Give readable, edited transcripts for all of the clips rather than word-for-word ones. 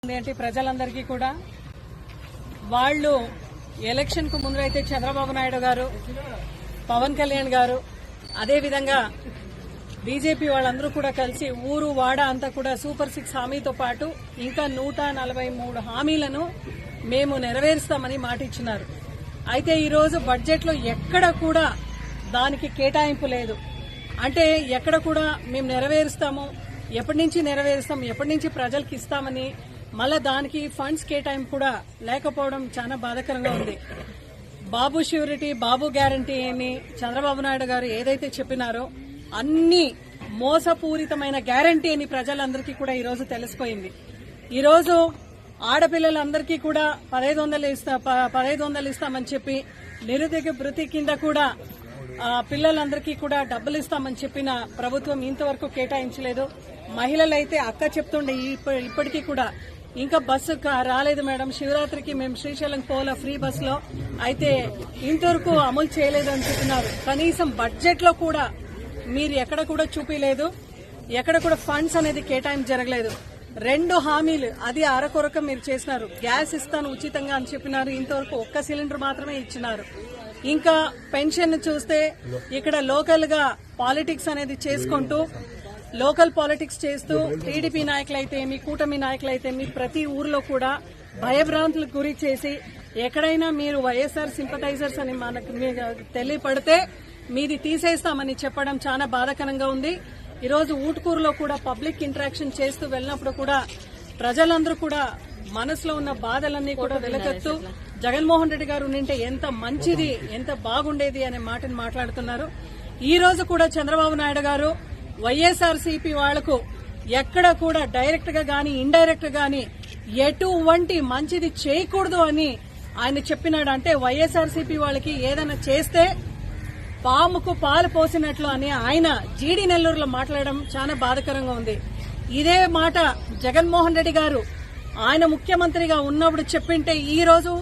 ఏంటి ప్రజలందరికీ కూడా వాళ్ళు ఎలక్షన్ కు ముందు అయితే చంద్రబాబు నాయుడు గారు, పవన్ కళ్యాణ్ గారు, అదే విధంగా బీజేపీ వాళ్ళందరూ కూడా కలిసి ఊరు వాడ అంతా కూడా సూపర్ 6 హామీతో పాటు ఇంకా 143 హామీలను మేము నెరవేరుస్తామని మాట ఇచ్చినారు. అయితే ఈ రోజు బడ్జెట్ లో ఎక్కడ కూడా దానికి కేటాయింపు లేదు. అంటే ఎక్కడ కూడా మేము నెరవేరుస్తాము, ఎప్పటి నుంచి నెరవేరుస్తాం, ఎప్పటి నుంచి ప్రజలకు ఇస్తామని మళ్ళా దానికి ఫండ్స్ కేటాయింపు కూడా లేకపోవడం చాలా బాధాకరంగా ఉంది. బాబు ష్యూరిటీ, బాబు గ్యారంటీ అని చంద్రబాబు నాయుడు గారు ఏదైతే చెప్పినారో అన్ని మోసపూరితమైన గ్యారంటీ అని ప్రజలందరికీ కూడా ఈరోజు తెలిసిపోయింది. ఈరోజు ఆడపిల్లలందరికీ కూడా 1500 ఇస్తామని చెప్పి నిరుద్యోగ భృతి కింద కూడా పిల్లలందరికీ కూడా డబ్బులు ఇస్తామని చెప్పిన ప్రభుత్వం ఇంతవరకు కేటాయించలేదు. మహిళలైతే అక్క చెప్తుండే ఇప్పటికీ కూడా ఇంకా బస్సు రాలేదు మేడం, శివరాత్రికి మేము శ్రీశైలం పోలా ఫ్రీ బస్సులో అయితే ఇంతవరకు అమలు చేయలేదని చెప్తున్నారు. కనీసం బడ్జెట్ లో కూడా మీరు ఎక్కడ కూడా చూపించలేదు, ఎక్కడ కూడా ఫండ్స్ అనేది కేటాయింపు జరగలేదు. 2 హామీలు అది అరకొరక మీరు చేసినారు. గ్యాస్ ఇస్తాను ఉచితంగా అని చెప్పినారు, ఇంతవరకు 1 సిలిండర్ మాత్రమే ఇచ్చినారు. ఇంకా పెన్షన్ చూస్తే ఇక్కడ లోకల్ గా పాలిటిక్స్ అనేది చేసుకుంటూ లోకల్ పాలిటిక్స్ చేస్తూ టీడీపీ నాయకులైతేమి, కూటమి నాయకులైతేమి ప్రతి ఊర్లో కూడా భయభ్రాంతులకు గురి చేసి ఎక్కడైనా మీరు వైఎస్ఆర్ సింపథైజర్స్ అని మనకు తెలియపడితే మీది తీసేస్తామని చెప్పడం చాలా బాధాకరంగా ఉంది. ఈరోజు ఊటుకూరులో కూడా పబ్లిక్ ఇంటరాక్షన్ చేస్తూ వెళ్ళినప్పుడు కూడా ప్రజలందరూ కూడా మనసులో ఉన్న బాధలన్నీ కూడా వెలకెత్తు జగన్మోహన్ రెడ్డి గారు ఉంటే ఎంత మంచిది, ఎంత బాగుండేది అనే మాటను మాట్లాడుతున్నారు. ఈ రోజు కూడా చంద్రబాబు నాయుడు గారు వైఎస్ఆర్సీపీ వాళ్లకు ఎక్కడ కూడా డైరెక్ట్ గా గాని ఇండైరెక్ట్ గాని ఎటువంటి మంచిది చేయకూడదు అని ఆయన చెప్పినాడు. అంటే వైఎస్ఆర్సీపీ వాళ్ళకి ఏదైనా చేస్తే పాముకు పాలు పోసినట్లు అని ఆయన జీడీ నెల్లూరులో మాట్లాడడం చాలా బాధాకరంగా ఉంది. ఇదే మాట జగన్మోహన్ రెడ్డి గారు ఆయన ముఖ్యమంత్రిగా ఉన్నప్పుడు చెప్పింటే ఈ రోజు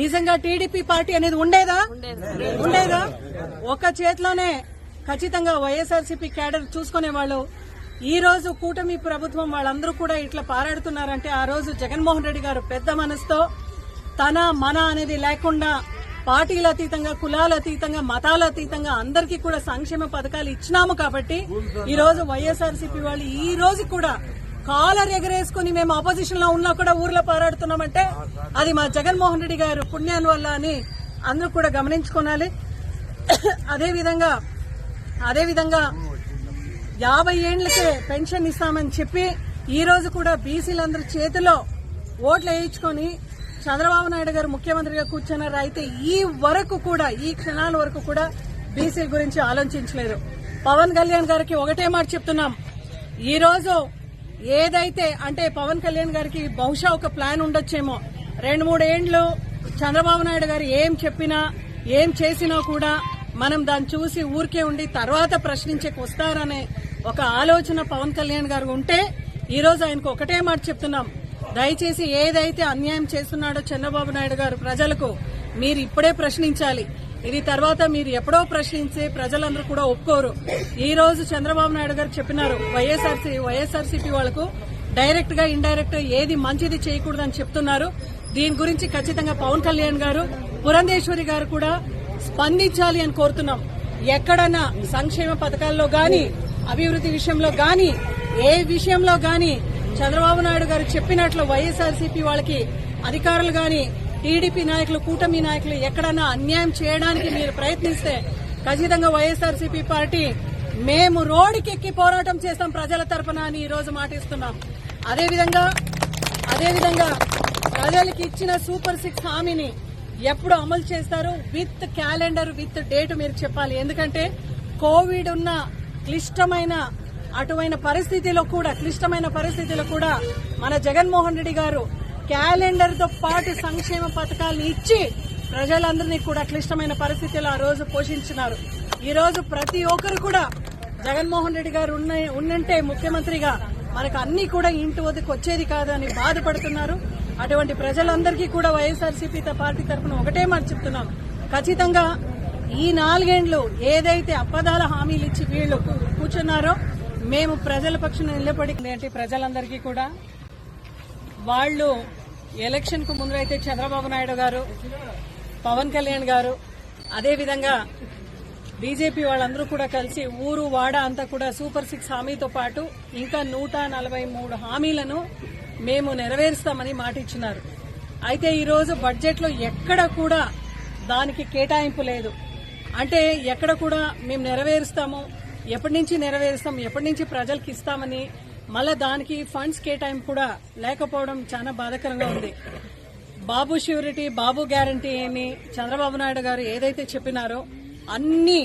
నిజంగా టీడీపీ పార్టీ అనేది ఉండేదా? ఒక చేతిలోనే ఖచ్చితంగా వైఎస్ఆర్సీపీ క్యాడర్ చూసుకునేవాళ్ళు. ఈ రోజు కూటమి ప్రభుత్వం వాళ్ళందరూ కూడా ఇట్లా పారాడుతున్నారంటే ఆ రోజు జగన్మోహన్ రెడ్డి గారు పెద్ద మనసుతో తన మన అనేది లేకుండా పార్టీల అతీతంగా, కులాల అతీతంగా, మతాల అతీతంగా అందరికీ కూడా సంక్షేమ పథకాలు ఇచ్చినాము కాబట్టి ఈ రోజు వైఎస్ఆర్సీపీ వాళ్ళు ఈ రోజు కూడా కాలర్ ఎగరేసుకుని మేము ఆపోజిషన్ లో ఉన్నా కూడా ఊర్లో పోరాడుతున్నామంటే అది మా జగన్మోహన్ రెడ్డి గారు పుణ్యాన్ని వల్ల అని అందరూ కూడా గమనించుకోవాలి. అదేవిధంగా 50 ఏళ్లకే పెన్షన్ ఇస్తామని చెప్పి ఈ రోజు కూడా బీసీలందరి చేతిలో ఓట్లు వేయించుకొని చంద్రబాబు నాయుడు గారు ముఖ్యమంత్రిగా కూర్చున్నారు. అయితే ఈ క్షణాల వరకు కూడా బీసీల గురించి ఆలోచించలేదు. పవన్ కళ్యాణ్ గారికి ఒకటే మాట చెప్తున్నాం. ఈ రోజు ఏదైతే అంటే పవన్ కళ్యాణ్ గారికి బహుశా ఒక ప్లాన్ ఉండొచ్చేమో, 2-3 ఏండ్లు చంద్రబాబు నాయుడు గారు ఏం చెప్పినా ఏం చేసినా కూడా మనం దాన్ని చూసి ఊరికే ఉండి తర్వాత ప్రశ్నించేకి వస్తారనే ఒక ఆలోచన పవన్ కళ్యాణ్ గారు ఉంటే ఈ రోజు ఆయనకు ఒకటే మాట చెప్తున్నాం. దయచేసి ఏదైతే అన్యాయం చేస్తున్నాడో చంద్రబాబు నాయుడు గారు ప్రజలకు మీరు ఇప్పుడే ప్రశ్నించాలి. ఇది తర్వాత మీరు ఎప్పుడో ప్రశ్నించి ప్రజలందరూ కూడా ఒప్పుకోరు. ఈ రోజు చంద్రబాబు నాయుడు గారు చెప్పినారు వైఎస్ఆర్సీపీ వాళ్లకు డైరెక్ట్ గా ఇండైరెక్ట్ ఏది మంచిది చేయకూడదని చెప్తున్నారు. దీని గురించి ఖచ్చితంగా పవన్ కళ్యాణ్ గారు, పురంధేశ్వరి గారు కూడా స్పందించాలి అని కోరుతున్నాం. ఎక్కడన్నా సంక్షేమ పథకాల్లో గాని, అభివృద్ది విషయంలో గాని, ఏ విషయంలో గాని చంద్రబాబు నాయుడు గారు చెప్పినట్లు వైఎస్ఆర్సీపీ వాళ్ళకి అధికారులు గాని, టీడీపీ నాయకులు, కూటమి నాయకులు ఎక్కడన్నా అన్యాయం చేయడానికి మీరు ప్రయత్నిస్తే ఖచ్చితంగా వైఎస్ఆర్సీపీ పార్టీ మేము రోడ్డుకెక్కి పోరాటం చేస్తాం ప్రజల తరపున అని ఈ రోజు మాటిస్తున్నాం. అదేవిధంగా ప్రజలకు ఇచ్చిన సూపర్ 6 హామీని ఎప్పుడు అమలు చేస్తారు, విత్ క్యాలెండర్, విత్ డేట్ మీరు చెప్పాలి. ఎందుకంటే కోవిడ్ ఉన్న క్లిష్టమైన పరిస్థితిలో కూడా మన జగన్మోహన్ రెడ్డి గారు క్యాలెండర్ తో పాటు సంక్షేమ పథకాలను ఇచ్చి ప్రజలందరినీ కూడా క్లిష్టమైన పరిస్థితిలో ఆ రోజు పోషించినారు. ఈ రోజు ప్రతి ఒక్కరు కూడా జగన్మోహన్ రెడ్డి గారు ఉన్నంటే ముఖ్యమంత్రిగా మనకు అన్ని కూడా ఇంటి వద్దకు వచ్చేది కాదని బాధపడుతున్నారు. అటువంటి ప్రజలందరికీ కూడా వైఎస్ఆర్సీపీ పార్టీ తరఫున ఒకటే మాట చెప్తున్నాం. ఖచ్చితంగా ఈ 4 ఏండ్లు ఏదైతే అబద్దాల హామీలు ఇచ్చి వీళ్లు కూర్చున్నారో మేము ప్రజల పక్షాన నిలబడి ప్రజలందరికీ కూడా వాళ్ళు ఎలక్షన్ కు ముందు అయితే చంద్రబాబు నాయుడు గారు, పవన్ కళ్యాణ్ గారు, అదేవిధంగా బీజేపీ వాళ్ళందరూ కూడా కలిసి ఊరు వాడ అంతా కూడా సూపర్ 6 హామీతో పాటు ఇంకా 143 హామీలను మేము నెరవేరుస్తామని మాట ఇచ్చినారు. అయితే ఈరోజు బడ్జెట్ లో ఎక్కడ కూడా దానికి కేటాయింపు లేదు. అంటే ఎక్కడ కూడా మేము నెరవేరుస్తాము, ఎప్పటి నుంచి నెరవేరుస్తాం, ఎప్పటి నుంచి ప్రజలకు ఇస్తామని మళ్ళా దానికి ఫండ్స్ కేటాయింపు కూడా లేకపోవడం చాలా బాధాకరంగా ఉంది. బాబు ష్యూరిటీ, బాబు గ్యారంటీ అని చంద్రబాబు నాయుడు గారు ఏదైతే చెప్పినారో అన్ని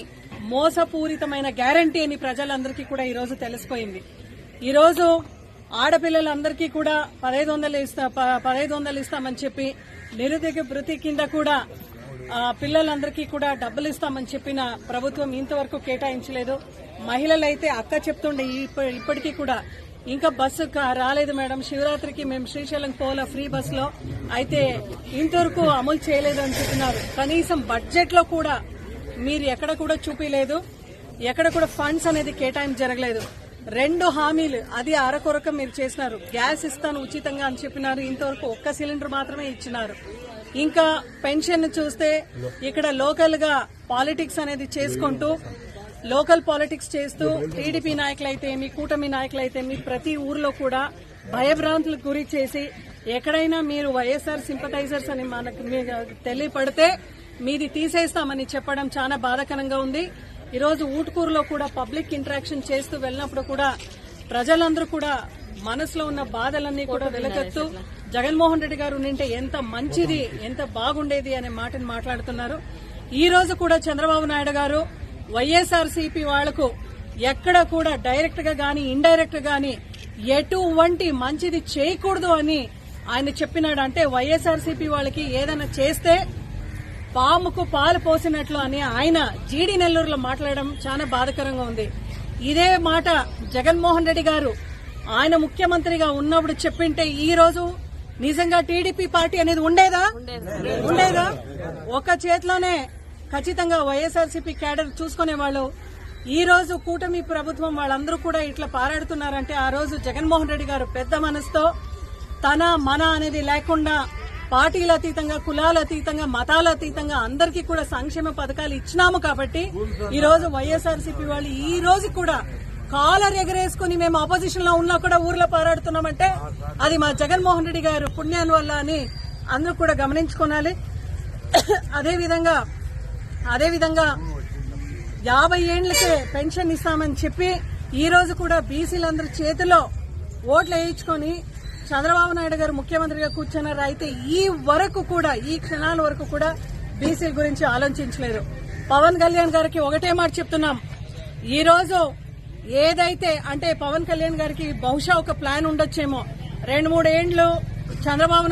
మోసపూరితమైన గ్యారంటీ అని ప్రజలందరికీ కూడా ఈరోజు తెలిసిపోయింది. ఈరోజు ఆడపిల్లలందరికీ కూడా 1500 ఇస్తామని చెప్పి నిరుద్యోగ భృతి కింద కూడా పిల్లలందరికీ కూడా డబ్బులు ఇస్తామని చెప్పిన ప్రభుత్వం ఇంతవరకు కేటాయించలేదు. మహిళలైతే అక్క చెప్తుండే ఇప్పటికీ కూడా ఇంకా బస్సు రాలేదు మేడం, శివరాత్రికి మేము శ్రీశైలం పోలా ఫ్రీ బస్సులో అయితే ఇంతవరకు అమలు చేయలేదు అని చెప్పినారు. కనీసం బడ్జెట్ లో కూడా మీరు ఎక్కడ కూడా చూపించలేదు, ఎక్కడ కూడా ఫండ్స్ అనేది కేటాయింపు జరగలేదు. 2 హామీలు అది అరకొరక మీరు చేసినారు. గ్యాస్ ఇస్తాను ఉచితంగా అని చెప్పినారు, ఇంతవరకు 1 సిలిండర్ మాత్రమే ఇచ్చినారు. ఇంకా పెన్షన్ చూస్తే ఇక్కడ లోకల్ గా పాలిటిక్స్ అనేది చేసుకుంటూ లోకల్ పాలిటిక్స్ చేస్తూ టీడీపీ నాయకులైతేమి, కూటమి నాయకులైతేమి ప్రతి ఊర్లో కూడా భయభ్రాంతులకు గురి చేసి ఎక్కడైనా మీరు వైఎస్ఆర్ సింపథైజర్స్ అని మనకు తెలియపడితే మీది తీసేస్తామని చెప్పడం చాలా బాధాకరంగా ఉంది. ఈరోజు ఊటుకూరులో కూడా పబ్లిక్ ఇంటరాక్షన్ చేస్తూ వెళ్ళినప్పుడు కూడా ప్రజలందరూ కూడా మనసులో ఉన్న బాధలన్నీ కూడా వెలగెత్తు జగన్మోహన్ రెడ్డి గారు ఉంటే ఎంత మంచిది, ఎంత బాగుండేది అనే మాటను మాట్లాడుతున్నారు. ఈ రోజు కూడా చంద్రబాబు నాయుడు గారు వైఎస్ఆర్సీపీ వాళ్లకు ఎక్కడ కూడా డైరెక్ట్ గా గానీ ఇండైరెక్ట్ గానీ ఎటువంటి మంచిది చేయకూడదు అని ఆయన చెప్పినాడు. అంటే వైఎస్ఆర్సీపీ వాళ్ళకి ఏదైనా చేస్తే పాముకు పాలు పోసినట్లు అని ఆయన జీడీ నెల్లూరులో మాట్లాడడం చాలా బాధాకరంగా ఉంది. ఇదే మాట జగన్మోహన్ రెడ్డి గారు ఆయన ముఖ్యమంత్రిగా ఉన్నప్పుడు చెప్పింటే ఈ రోజు నిజంగా టీడీపీ పార్టీ అనేది ఉండేదా? ఒక చేతిలోనే ఖచ్చితంగా వైఎస్ఆర్సీపీ క్యాడర్ చూసుకునేవాళ్ళు. ఈ రోజు కూటమి ప్రభుత్వం వాళ్ళందరూ కూడా ఇట్లా పారాడుతున్నారంటే ఆ రోజు జగన్మోహన్ రెడ్డి గారు పెద్ద మనసుతో తన మన అనేది లేకుండా పార్టీల అతీతంగా, కులాల అతీతంగా, మతాల అతీతంగా అందరికీ కూడా సంక్షేమ పథకాలు ఇచ్చినాము కాబట్టి ఈ రోజు వైఎస్ఆర్సీపీ వాళ్ళు ఈ రోజు కూడా కాలర్ ఎగరేసుకుని మేము ఆపోజిషన్ లో ఉన్నా కూడా ఊర్లో పోరాడుతున్నామంటే అది మా జగన్మోహన్ రెడ్డి గారు పుణ్యాన్ని వల్ల అని అందరూ కూడా గమనించుకోవాలి. అదేవిధంగా 50 ఏళ్లకే పెన్షన్ ఇస్తామని చెప్పి ఈ రోజు కూడా బీసీలందరి చేతిలో ఓట్లు వేయించుకొని చంద్రబాబు నాయుడు గారు ముఖ్యమంత్రిగా కూర్చున్నారు. అయితే ఈ క్షణాల వరకు కూడా బీసీల గురించి ఆలోచించలేదు. పవన్ కళ్యాణ్ గారికి ఒకటే మాట చెప్తున్నాం, ఈ రోజు ఏదైతే అంటే పవన్ కళ్యాణ్ గారికి బహుశా ఒక ప్లాన్ ఉండొచ్చేమో, 2-3 ఏండ్లు చంద్రబాబు